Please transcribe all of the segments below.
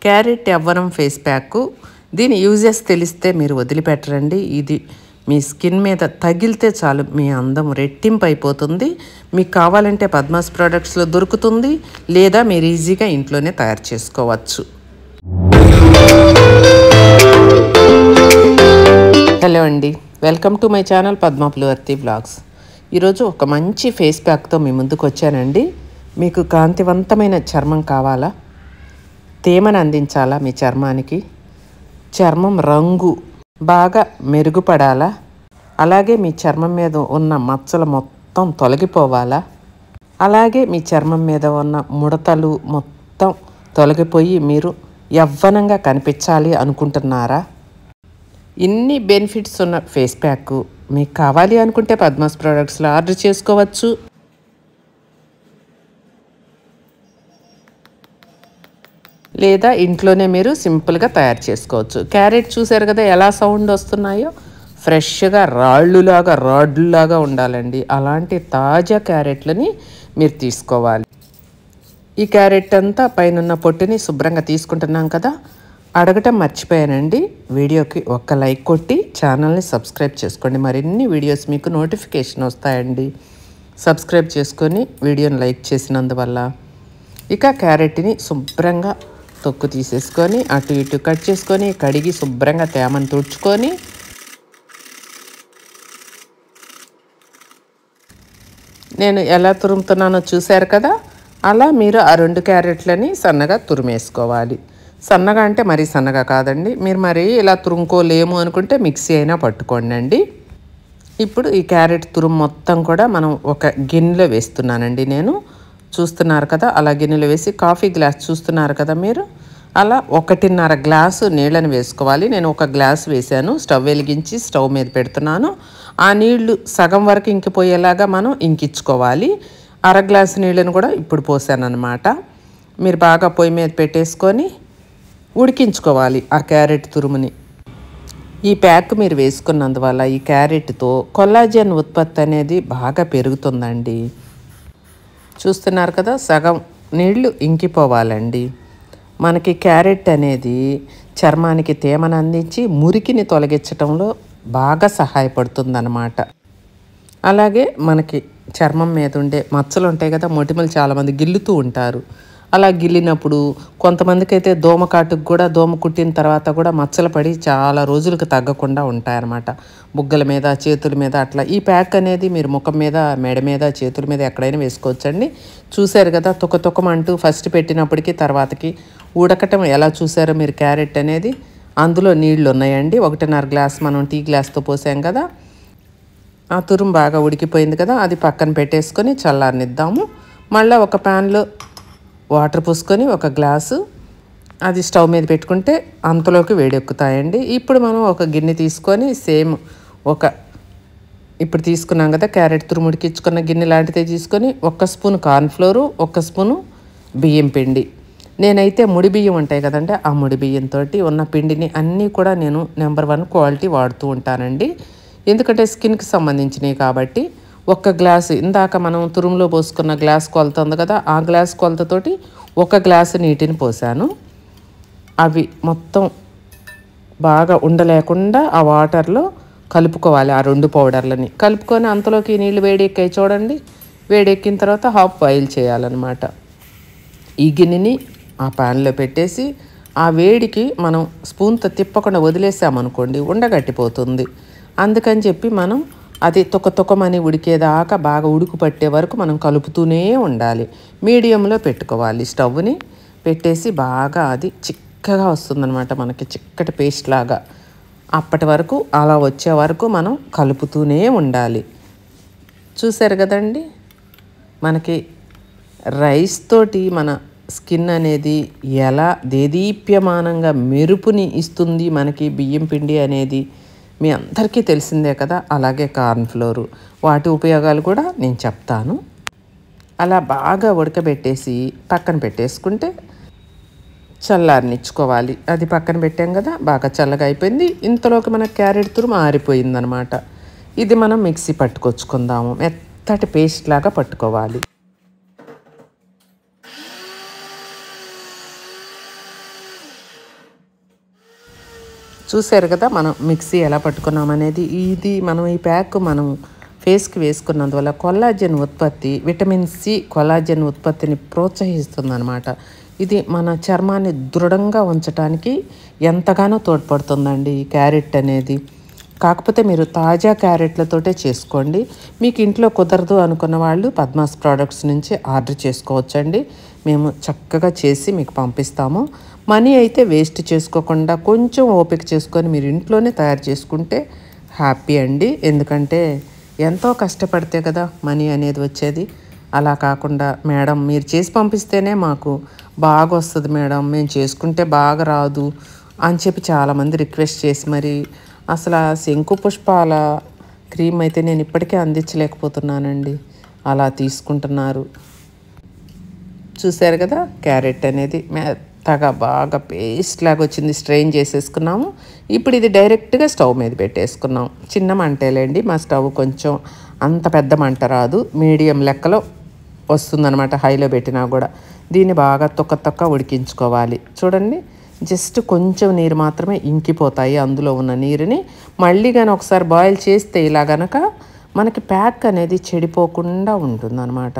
Carrot యవ్వనం face pack. దీని uses తెలిస్తే మీరు వదిలిపెట్టరండి. ఇది మీ స్కిన్ మీద తగిలితే చాలు మీ అందం రెట్టింపు అయిపోతుంది. మీకు కావాలంటే పద్మాస్ ప్రోడక్ట్స్లో దొరుకుతుంది, లేదా మీరు ఈజీగా ఇంట్లోనే తయారు చేసుకోవచ్చు. హలో అండి, welcome to my channel Padma Pulivarthi blogs. ఈరోజు ఒక మంచి ఫేస్ ప్యాక్తో మీ ముందుకు వచ్చానండి. మీకు కాంతివంతమైన చర్మం కావాలా, తేమను అందించాలా, మీ చర్మానికి చర్మం రంగు బాగా మెరుగుపడాలా, అలాగే మీ చర్మం మీద ఉన్న మచ్చలు మొత్తం తొలగిపోవాలా, అలాగే మీ చర్మం మీద ఉన్న ముడతలు మొత్తం తొలగిపోయి మీరు యవ్వనంగా కనిపించాలి అనుకుంటున్నారా? ఇన్ని బెనిఫిట్స్ ఉన్న ఫేస్ ప్యాక్ మీకు కావాలి అనుకుంటే పద్మాస్ ప్రోడక్ట్స్లో ఆర్డర్ చేసుకోవచ్చు. లేదా ఇంట్లోనే మీరు సింపుల్గా తయారు చేసుకోవచ్చు. క్యారెట్ చూసారు కదా ఎలా సౌండ్ వస్తున్నాయో, ఫ్రెష్గా రాడ్లులాగా ఉండాలండి. అలాంటి తాజా క్యారెట్లని మీరు తీసుకోవాలి. ఈ క్యారెట్ అంతా పైన పొట్టుని శుభ్రంగా తీసుకుంటున్నాం కదా. అడగటం మర్చిపోయానండి, వీడియోకి ఒక్క లైక్ కొట్టి ఛానల్ని సబ్స్క్రైబ్ చేసుకోండి. మరిన్ని వీడియోస్ మీకు నోటిఫికేషన్ వస్తాయండి. సబ్స్క్రైబ్ చేసుకొని వీడియోని లైక్ చేసినందువల్ల. ఇక క్యారెట్ని శుభ్రంగా తొక్కు తీసేసుకొని అటు ఇటు కట్ చేసుకొని కడిగి శుభ్రంగా తేమను తుడుచుకొని నేను ఎలా తురుముతున్నానో చూశారు కదా. అలా మీరు ఆ 2 క్యారెట్లని సన్నగా తురిమేసుకోవాలి. సన్నగా అంటే మరీ సన్నగా కాదండి. మీరు మరి ఇలా తురుముకోలేము అనుకుంటే మిక్సీ అయినా పట్టుకోండి. ఇప్పుడు ఈ క్యారెట్ తురుము మొత్తం కూడా మనం ఒక గిన్నెలో వేస్తున్నానండి. నేను చూస్తున్నారు కదా, అలా గిన్నెలో వేసి కాఫీ గ్లాస్ చూస్తున్నారు కదా మీరు, అలా 1.5 గ్లాసు నీళ్ళని వేసుకోవాలి. నేను 1 గ్లాసు వేసాను. స్టవ్ వెలిగించి స్టవ్ మీద పెడుతున్నాను. ఆ నీళ్లు సగం వరకు ఇంకిపోయేలాగా మనం ఇంకించుకోవాలి. 1/2 గ్లాసు నీళ్ళని కూడా ఇప్పుడు పోసాను అనమాట. మీరు బాగా పొయ్యి మీద పెట్టేసుకొని ఉడికించుకోవాలి ఆ క్యారెట్ తురుముని. ఈ ప్యాక్ మీరు వేసుకున్నందువల్ల ఈ క్యారెట్తో కొల్లాజెన్ ఉత్పత్తి అనేది బాగా పెరుగుతుందండి. చూస్తున్నారు కదా, సగం నీళ్లు ఇంకిపోవాలండి. మనకి క్యారెట్ అనేది చర్మానికి తేమను అందించి మురికిని తొలగించడంలో బాగా సహాయపడుతుందన్నమాట. అలాగే మనకి చర్మం మీద ఉండే మచ్చలు ఉంటాయి కదా, మొటిమలు చాలామంది గిల్లుతూ ఉంటారు. అలా గిల్లినప్పుడు కొంతమందికి అయితే దోమకాటుకు కూడా, దోమ కుట్టిన తర్వాత కూడా మచ్చలు పడి చాలా రోజులకు తగ్గకుండా ఉంటాయన్నమాట. బుగ్గల మీద, చేతుల మీద అట్లా. ఈ ప్యాక్ అనేది మీరు ముఖం మీద, మెడ మీద, చేతుల మీద ఎక్కడైనా వేసుకోవచ్చండి. చూశారు కదా తొక్కమంటూ ఫస్ట్ పెట్టినప్పటికీ తర్వాతకి ఉడకటం ఎలా చూసారో మీరు. క్యారెట్ అనేది అందులో నీళ్లు ఉన్నాయండి. 1.5 గ్లాస్ మనం టీ గ్లాస్తో పోసాం కదా. ఆ తురుము బాగా ఉడికిపోయింది కదా, అది పక్కన పెట్టేసుకొని చల్లారనిద్దాము. మళ్ళీ ఒక ప్యాన్లో వాటర్ పోసుకొని 1 గ్లాసు అది స్టవ్ మీద పెట్టుకుంటే అంతలోకి వేడెక్కుతాయండి. ఇప్పుడు మనం ఒక గిన్నె తీసుకొని ఇప్పుడు తీసుకున్నాం కదా క్యారెట్ తురుము ఉడికించుకున్న గిన్నె లాంటిదే తీసుకొని 1 స్పూన్ కార్న్ఫ్లోరు, 1 స్పూను బియ్యం పిండి. నేనైతే ముడి బియ్యం ఉంటాయి కదండి, ఆ ముడి బియ్యంతో ఉన్న పిండిని అన్నీ కూడా నేను నెంబర్ 1 క్వాలిటీ వాడుతూ ఉంటానండి. ఎందుకంటే స్కిన్కి సంబంధించినవి కాబట్టి. 1 గ్లాసు ఇందాక మనం తురుములో పోసుకున్న గ్లాస్ కొలత ఉంది కదా, ఆ గ్లాస్ కొలతతోటి 1 గ్లాసు నీటిని పోసాను. అవి మొత్తం బాగా ఉండలేకుండా ఆ వాటర్లో కలుపుకోవాలి. ఆ 2 పౌడర్లని కలుపుకొని అంతలోకి నీళ్ళు వేడెక్కాయి చూడండి. వేడెక్కిన తర్వాత హాఫ్ బాయిల్ చేయాలన్నమాట. ఈ గిన్నెని ఆ ప్యాన్లో పెట్టేసి ఆ వేడికి మనం స్పూన్తో తిప్పకుండా వదిలేసామనుకోండి ఉండగట్టిపోతుంది. అందుకని చెప్పి మనం అది తొక్కమని ఉడికేదాకా బాగా ఉడుకు పట్టే వరకు మనం కలుపుతూనే ఉండాలి. మీడియంలో పెట్టుకోవాలి. స్టవ్ని పెట్టేసి బాగా అది చిక్కగా వస్తుందన్నమాట, మనకి చిక్కటి పేస్ట్ లాగా. అప్పటి వరకు అలా వచ్చే వరకు మనం కలుపుతూనే ఉండాలి. చూసారు కదండి, మనకి రైస్ తోటి మన స్కిన్ అనేది ఎలా దేదీప్యమానంగా మెరుపుని ఇస్తుంది మనకి బియ్యం పిండి అనేది మీ అందరికీ తెలిసిందే కదా. అలాగే కార్న్ఫ్లోరు, వాటి ఉపయోగాలు కూడా నేను చెప్తాను. అలా బాగా ఉడకబెట్టేసి పక్కన పెట్టేసుకుంటే చల్లారనిచ్చుకోవాలి. అది పక్కన పెట్టాం కదా, బాగా చల్లగా అయిపోయింది. ఇంతలోకి మన క్యారెట్ తురుము ఆరిపోయిందనమాట. ఇది మనం మిక్సీ పట్టుకొచ్చుకుందాము. మెత్తటి పేస్ట్ లాగా పట్టుకోవాలి. చూసారు కదా మనం మిక్సీ ఎలా పట్టుకున్నాం అనేది. ఇది మనం ఈ ప్యాక్ మనం ఫేస్కి వేసుకున్నందువల్ల కొల్లాజెన్ ఉత్పత్తి, విటమిన్ సి కొల్లాజెన్ ఉత్పత్తిని ప్రోత్సహిస్తుంది అనమాట. ఇది మన చర్మాన్ని దృఢంగా ఉంచడానికి ఎంతగానో తోడ్పడుతుందండి ఈ క్యారెట్ అనేది. కాకపోతే మీరు తాజా క్యారెట్లతోటే చేసుకోండి. మీకు ఇంట్లో కుదరదు అనుకున్న వాళ్ళు పద్మాస్ ప్రోడక్ట్స్ నుంచి ఆర్డర్ చేసుకోవచ్చండి. మేము చక్కగా చేసి మీకు పంపిస్తాము. మనీ అయితే వేస్ట్ చేసుకోకుండా కొంచెం ఓపిక చేసుకొని మీరు ఇంట్లోనే తయారు చేసుకుంటే హ్యాపీ అండి. ఎందుకంటే ఎంతో కష్టపడితే కదా మనీ అనేది వచ్చేది. అలా కాకుండా మేడం మీరు చేసి పంపిస్తేనే మాకు బాగా వస్తుంది మేడం, మేము చేసుకుంటే బాగా రాదు అని చెప్పి చాలామంది రిక్వెస్ట్ చేసి మరి అసలు ఆ శంకు పుష్పాల క్రీమ్ అయితే నేను ఇప్పటికే అందించలేకపోతున్నానండి. అలా తీసుకుంటున్నారు. చూసారు కదా క్యారెట్ అనేది మెత్తగా బాగా పేస్ట్ లాగా వచ్చింది. స్ట్రెయిన్ చేసేసుకున్నాము. ఇప్పుడు ఇది డైరెక్ట్గా స్టవ్ మీద పెట్టేసుకున్నాం. చిన్న మంటేలేండి, మా స్టవ్ కొంచెం అంత పెద్ద మంట రాదు, మీడియం లెక్కలో వస్తుందన్నమాట హైలో పెట్టినా కూడా. దీన్ని బాగా తొక్క ఉడికించుకోవాలి. చూడండి జస్ట్ కొంచెం నీరు మాత్రమే ఇంకిపోతాయి అందులో ఉన్న నీరుని. మళ్ళీ కానీ ఒకసారి బాయిల్ చేస్తే ఇలా గనక మనకి ప్యాక్ అనేది చెడిపోకుండా ఉంటుందన్నమాట.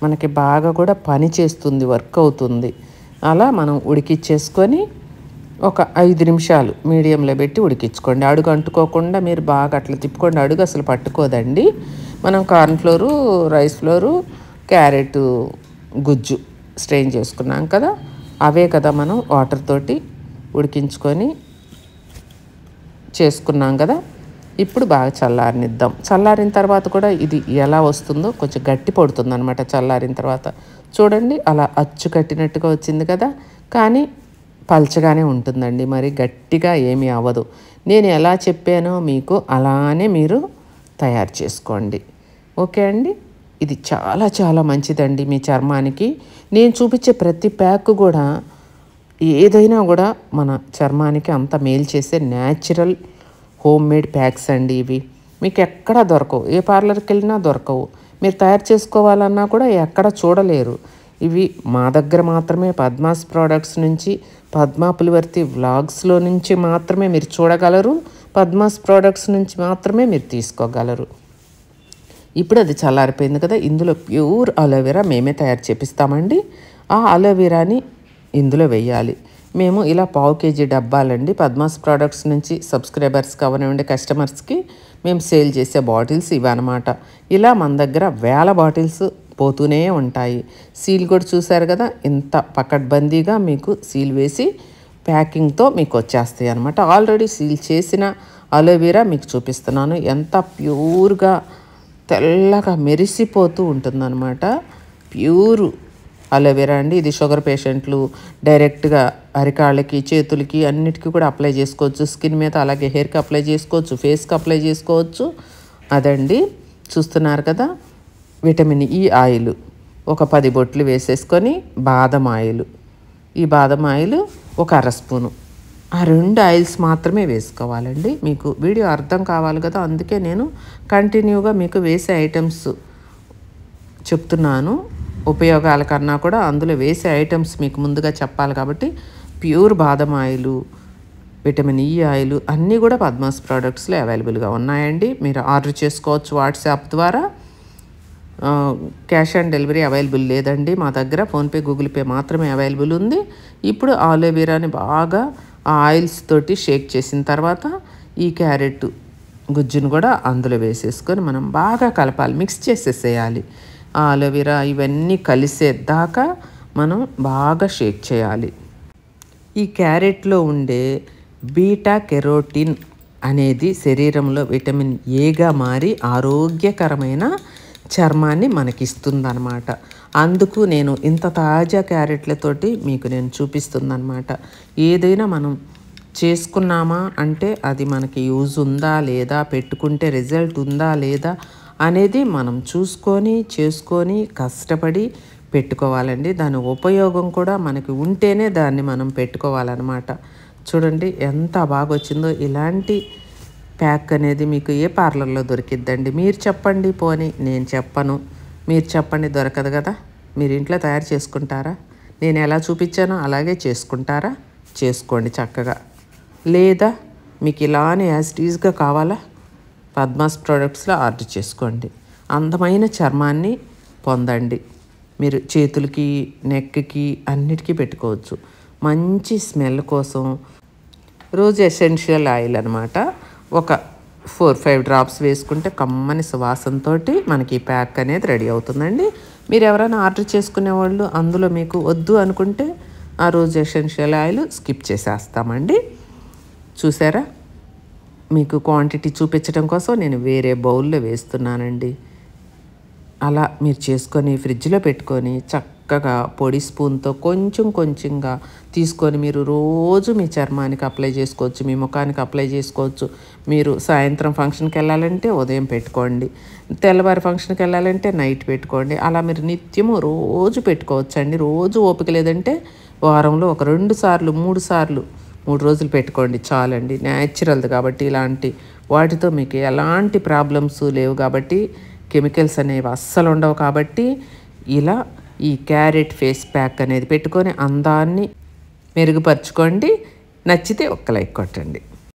మనకి బాగా కూడా పని చేస్తుంది, వర్క్ అవుతుంది. అలా మనం ఉడికిచ్చేసుకొని ఒక 5 నిమిషాలు మీడియంలో పెట్టి ఉడికించుకోండి. అడుగు అంటుకోకుండా మీరు బాగా అట్లా తిప్పుకోండి. అడుగు అసలు పట్టుకోదండి. మనం కార్న్ఫ్లోరు, రైస్ ఫ్లోరు, క్యారెట్ గుజ్జు స్ట్రెయిన్ చేసుకున్నాం కదా, అవే కదా మనం వాటర్ తోటి ఉడికించుకొని చేసుకున్నాం కదా. ఇప్పుడు బాగా చల్లారనిద్దాం. చల్లారిన తర్వాత కూడా ఇది ఎలా వస్తుందో కొంచెం గట్టి పడుతుంది అనమాట. చల్లారిన తర్వాత చూడండి అలా అచ్చు కట్టినట్టుగా వచ్చింది కదా, కానీ పల్చగానే ఉంటుందండి, మరి గట్టిగా ఏమీ అవ్వదు. నేను ఎలా చెప్పానో మీకు అలానే మీరు తయారు చేసుకోండి. ఓకే అండి. ఇది చాలా చాలా మంచిదండి మీ చర్మానికి. నేను చూపించే ప్రతి ప్యాక్ కూడా ఏదైనా కూడా మన చర్మానికి అంత మేలు చేసే న్యాచురల్ హోమ్ మేడ్ ప్యాక్స్ అండి ఇవి. మీకు ఎక్కడా దొరకవు, ఏ పార్లర్కి వెళ్ళినా దొరకవు. మీరు తయారు చేసుకోవాలన్నా కూడా ఎక్కడ చూడలేరు. ఇవి మా దగ్గర మాత్రమే పద్మాస్ ప్రోడక్ట్స్ నుంచి, పద్మా పులివర్తి వ్లాగ్స్లో నుంచి మాత్రమే మీరు చూడగలరు. పద్మాస్ ప్రోడక్ట్స్ నుంచి మాత్రమే మీరు తీసుకోగలరు. ఇప్పుడు అది చల్లారిపోయింది కదా, ఇందులో ప్యూర్ అలోవెరా మేమే తయారు చేపిస్తామండి. ఆ అలోవెరాని ఇందులో వేయాలి. మేము ఇలా 1/2 kg డబ్బాలండి పద్మాస్ ప్రోడక్ట్స్ నుంచి సబ్స్క్రైబర్స్కి అవనివ్వండి, కస్టమర్స్కి మేము సేల్ చేసే బాటిల్స్ ఇవన్నమాట. ఇలా మన దగ్గర వేల బాటిల్స్ పోతూనే ఉంటాయి. సీల్ కూడా చూసారు కదా, ఇంత పకడ్బందీగా మీకు సీల్ వేసి ప్యాకింగ్తో మీకు వచ్చేస్తాయి అన్నమాట. ఆల్రెడీ సీల్ చేసిన అలోవెరా మీకు చూపిస్తున్నాను. ఎంత ప్యూర్గా తెల్లగా మెరిసిపోతూ ఉంటుందన్నమాట. ప్యూర్ అలోవెరా అండి. ఇది షుగర్ పేషెంట్లు డైరెక్ట్గా అరికాళ్ళకి, చేతులకి అన్నిటికీ కూడా అప్లై చేసుకోవచ్చు. స్కిన్ మీద అలాగే హెయిర్కి అప్లై చేసుకోవచ్చు, ఫేస్కి అప్లై చేసుకోవచ్చు. అదండి చూస్తున్నారు కదా. విటమిన్ ఈ ఆయిల్ ఒక 10 బొట్లు వేసేసుకొని, బాదం ఆయిల్, ఈ బాదం ఆయిల్ ఒక 1/2 స్పూను, ఆ 2 ఆయిల్స్ మాత్రమే వేసుకోవాలండి. మీకు వీడియో అర్థం కావాలి కదా, అందుకే నేను కంటిన్యూగా మీకు వేసే ఐటమ్స్ చెప్తున్నాను. ఉపయోగాల కన్నా కూడా అందులో వేసే ఐటమ్స్ మీకు ముందుగా చెప్పాలి కాబట్టి ప్యూర్ బాదం ఆయిల్, విటమిన్ ఈ ఆయిల్ అన్నీ కూడా పద్మాస్ ప్రోడక్ట్స్లో అవైలబుల్గా ఉన్నాయండి. మీరు ఆర్డర్ చేసుకోవచ్చు వాట్సాప్ ద్వారా. క్యాష్ ఆన్ డెలివరీ అవైలబుల్ లేదండి మా దగ్గర. ఫోన్పే, గూగుల్ పే మాత్రమే అవైలబుల్ ఉంది. ఇప్పుడు ఆలోవెరాని బాగా ఆ ఆయిల్స్ తోటి షేక్ చేసిన తర్వాత ఈ క్యారెట్ గుజ్జును కూడా అందులో వేసేసుకొని మనం బాగా కలపాలి, మిక్స్ చేసేసేయాలి. ఆ అలోవెరా ఇవన్నీ కలిసేదాకా మనం బాగా షేక్ చేయాలి. ఈ క్యారెట్లో ఉండే బీటా కెరోటిన్ అనేది శరీరంలో విటమిన్ ఏగా మారి ఆరోగ్యకరమైన చర్మాన్ని మనకిస్తుందన్నమాట. అందుకు నేను ఇంత తాజా క్యారెట్లతోటి మీకు నేను చూపిస్తుందన్నమాట. ఏదైనా మనం చేసుకున్నామా అంటే అది మనకి యూజ్ ఉందా లేదా, పెట్టుకుంటే రిజల్ట్ ఉందా లేదా అనేది మనం చూసుకొని చేసుకొని కష్టపడి పెట్టుకోవాలండి. దాని ఉపయోగం కూడా మనకి ఉంటేనే దాన్ని మనం పెట్టుకోవాలన్నమాట. చూడండి ఎంత బాగా వచ్చిందో. ఇలాంటి ప్యాక్ అనేది మీకు ఏ పార్లర్లో దొరికిద్దండి? మీరు చెప్పండి, పోనీ నేను చెప్పను. మీరు చెప్పండి, దొరకదు కదా. మీరు ఇంట్లో తయారు చేసుకుంటారా? నేను ఎలా చూపించానో అలాగే చేసుకుంటారా? చేసుకోండి చక్కగా. లేదా మీకు ఇలానే యాజ్ ఇట్ ఈజ్గా కావాలా, పద్మాస్ ప్రోడక్ట్స్లో ఆర్డర్ చేసుకోండి. అందమైన చర్మాన్ని పొందండి. మీరు చేతులకి, నెక్కి అన్నిటికీ పెట్టుకోవచ్చు. మంచి స్మెల్ కోసం రోజ్ ఎసెన్షియల్ ఆయిల్ అనమాట. ఒక 4-5 డ్రాప్స్ వేసుకుంటే కమ్మని సువాసనతో మనకి ఈ ప్యాక్ అనేది రెడీ అవుతుందండి. మీరు ఎవరైనా ఆర్డర్ చేసుకునే వాళ్ళు అందులో మీకు వద్దు అనుకుంటే ఆ రోజ్ ఎసెన్షియల్ ఆయిల్ స్కిప్ చేసేస్తామండి. చూసారా, మీకు క్వాంటిటీ చూపించడం కోసం నేను వేరే బౌల్లో వేస్తున్నానండి. అలా మీరు చేసుకొని ఫ్రిడ్జ్లో పెట్టుకొని చక్కగా పొడి స్పూన్తో కొంచెంగా తీసుకొని మీరు రోజు మీ చర్మానికి అప్లై చేసుకోవచ్చు, మీ ముఖానికి అప్లై చేసుకోవచ్చు. మీరు సాయంత్రం ఫంక్షన్కి వెళ్ళాలంటే ఉదయం పెట్టుకోండి, తెల్లవారి ఫంక్షన్కి వెళ్ళాలంటే నైట్ పెట్టుకోండి. అలా మీరు నిత్యము రోజు పెట్టుకోవచ్చు అండి. రోజు ఓపిక లేదంటే వారంలో ఒక 2 సార్లు 3 సార్లు 3 రోజులు పెట్టుకోండి చాలండి. న్యాచురల్ది కాబట్టి ఇలాంటి వాటితో మీకు ఎలాంటి ప్రాబ్లమ్స్ లేవు కాబట్టి, కెమికల్స్ అనేవి అస్సలు ఉండవు కాబట్టి ఇలా ఈ క్యారెట్ ఫేస్ ప్యాక్ అనేది పెట్టుకొని అందాన్ని మెరుగుపరచుకోండి. నచ్చితే ఒక్క లైక్ కొట్టండి.